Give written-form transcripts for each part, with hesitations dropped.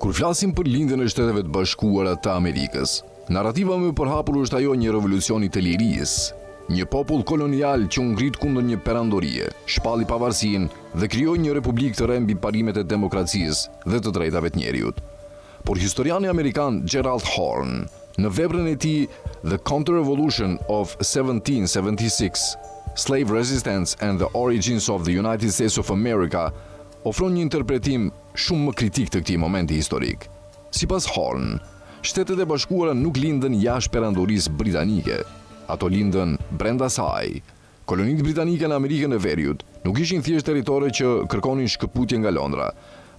Kur flasim për lindjen e Shteteve të Bashkuara të Amerikës, narrativa më e përhapur është ajo një revolucioni të lirisë, një popull kolonial që u ngrit kundër një perandorie, shpalli pavarësinë dhe krijoi një republikë të re mbi parimet e demokracisë dhe të drejtave të njerëzit. Por historiani amerikan Gerald Horne, në veprën e tij The Counter-Revolution of 1776, Slave Resistance and the Origins of the United States of America, ofron një interpretim shumë më kritik të këtij momenti historik. Sipas Horne, Shtetet e Bashkuara nuk lindën jashtë perandorisë britanike, ato lindën brenda saj. Kolonitë britanike në Amerikën e Veriut nuk ishin thjesht territore që kërkonin shkëputje nga Londra.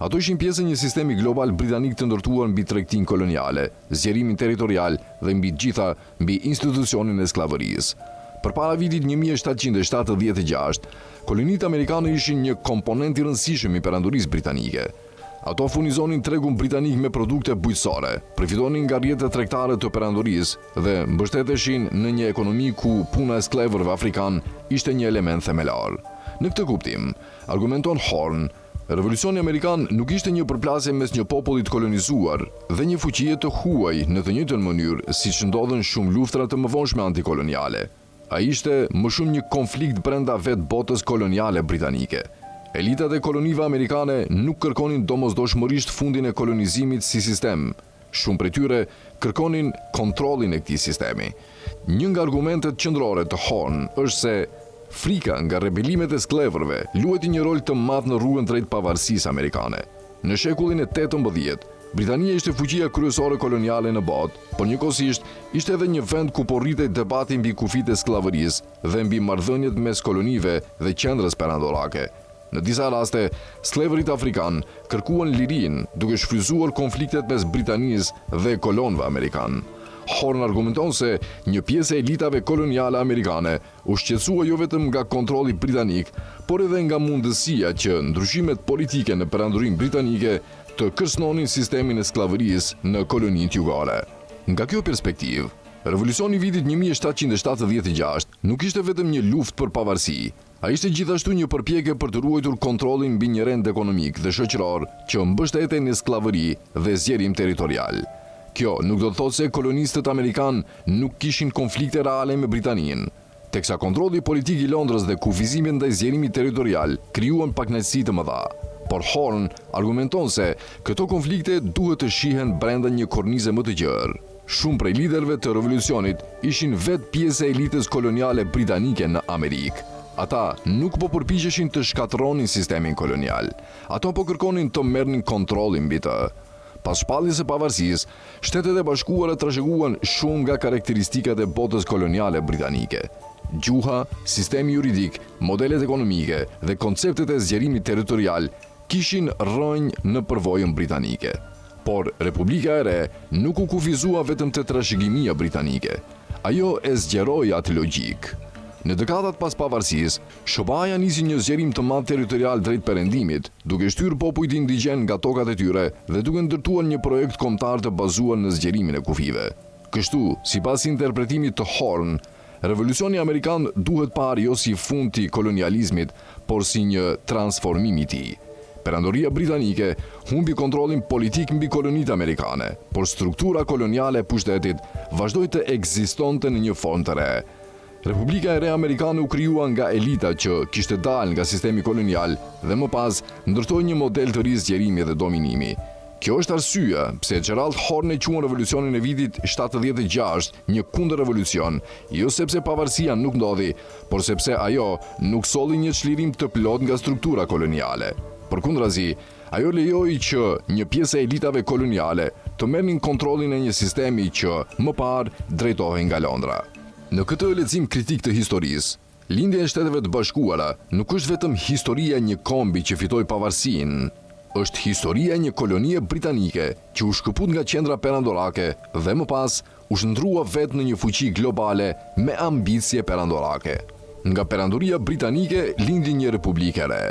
Ato ishin pjesë e një sistemi global britanik të ndërtuar mbi tregtinë koloniale, zgjerimin territorial dhe mbi institucionin e skllavërisë. Përpara vitit 1776, kolonitë amerikane ishin një komponent i rëndësishëm i perandorisë britanike. Ato furnizonin tregun britanik me produkte bujqësore, përfitonin nga rrjetet tregtare të perandorisë dhe mbështeteshin në një ekonomi ku puna e sklavërve afrikan ishte një element themelor. Në këtë kuptim, argumenton Horne, revolucioni amerikan nuk ishte një përplasje mes një populli të kolonizuar dhe një fuqie të huaj në të njëjtën mënyrë siç ndodhen shumë luftra të mëvonshme antikoloniale. Ai ishte më shumë një konflikt brenda vetë botës koloniale britanike. Elitat e kolonive amerikane nuk kërkonin domosdoshmërisht fundin e kolonizimit si sistem. Shumë prej tyre kërkonin kontrollin e këtij sistemi. Një nga argumentet qendrore të Horne është se frika nga rebelimet e sklavërve luajti një rol të madh në rrugën drejt pavarësisë amerikane. Në shekullin e 18, Britania ishte fuqia kryesore koloniale në botë, por njëkohësisht ishte edhe një vend ku po rritej debati mbi kufijtë e skllavërisë dhe mbi marrëdhëniet mes kolonive dhe qendrës perandorake. Në disa raste, sklavërit afrikan kërkuan lirinë, duke shfrytzuar konfliktet mes Britanisë dhe kolonëve amerikan. Horne argumenton se një pjesë e elitave koloniale amerikane u shqetësua jo vetëm nga kontrolli britanik, por edhe nga mundësia që ndryshimet politike në perandorin britanike të kërcënonin sistemin e skllavërisë në kolonitë jugore. Nga kjo perspektivë, revolucioni i vitit 1776 nuk ishte vetëm një luftë për pavarësi, ai ishte gjithashtu një përpjekje për të ruajtur kontrollin mbi një rend ekonomik dhe shoqëror që mbështetej në skllavëri dhe zgjerim territorial. Kjo nuk do të thotë se kolonistët amerikan nuk kishin konflikte reale me Britaninë, teksa kontrolli politik i Londrës dhe kufizimi ndaj zgjerimit territorial krijuan pakënaqësi të mëdha. Por Horne argumenton se këto konflikte duhet të shihen brenda një kornize më të gjerë. Shumë prej liderëve të revolucionit ishin vetë pjesë e elitës koloniale britanike në Amerikë. Ata nuk po përpiqeshin të shkatërronin sistemin kolonial. Ato po kërkonin të merrnin kontrollin mbi të. Pas shpalljes së pavarësisë, Shtetet e Bashkuara trashëguan shumë nga karakteristikat e botës koloniale britanike. Gjuha, sistemi juridik, modelet ekonomike dhe konceptet e zgjerimit territorial kishin rrënjë në përvojën britanike. Por Republika e Re nuk u kufizua vetëm te trashëgimia britanike. Ajo e zgjeroi atë logjik. Në dekadat pas pavarësisë, SBA nisi një zgjerim të madh territorial drejt perëndimit, duke shtyrë popujt indigjen nga tokat e tyre dhe duke ndërtuar një projekt kombëtar të bazuar në zgjerimin e kufive. Kështu, sipas interpretimit të Horne, revolucioni amerikan duhet parë jo si fundi i kolonializmit, por si një transformim i tij. Perandoria britanike humbi kontrollin politik mbi kolonitë amerikane, por struktura koloniale e pushtetit vazhdoi të ekzistonte në një formë të re. Republika e Re amerikane u krijua nga elita që kishte dalë nga sistemi kolonial dhe më pas ndërtoi një model të ri zgjerimi dhe dominimi. Kjo është arsyeja pse Gerald Horne e quan revolucionin e vitit 76 një kundërrevolucion, jo sepse pavarësia nuk ndodhi, por sepse ajo nuk solli një çlirim të plot nga struktura koloniale. Përkundrazi, ajo lejoi që një pjesë e elitave koloniale të merrnin kontrollin e një sistemi që më parë drejtohej nga Londra. Në këtë lexim kritik të historisë, lindja e Shteteve të Bashkuara nuk është vetëm historia e një kombi që fitoi pavarësinë, është historia e një kolonie britanike që u shkëput nga qendra perandorake dhe më pas u shndrua vetë në një fuqi globale me ambicie perandorake. Nga perandoria britanike lindi një republikë e re,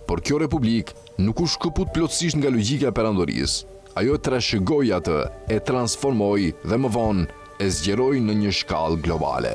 por kjo republikë nuk u shkëput plotësisht nga logjika e perandorisë. Ajo trashëgoi atë, e transformoi dhe më vonë e zgjeroi në një shkallë globale.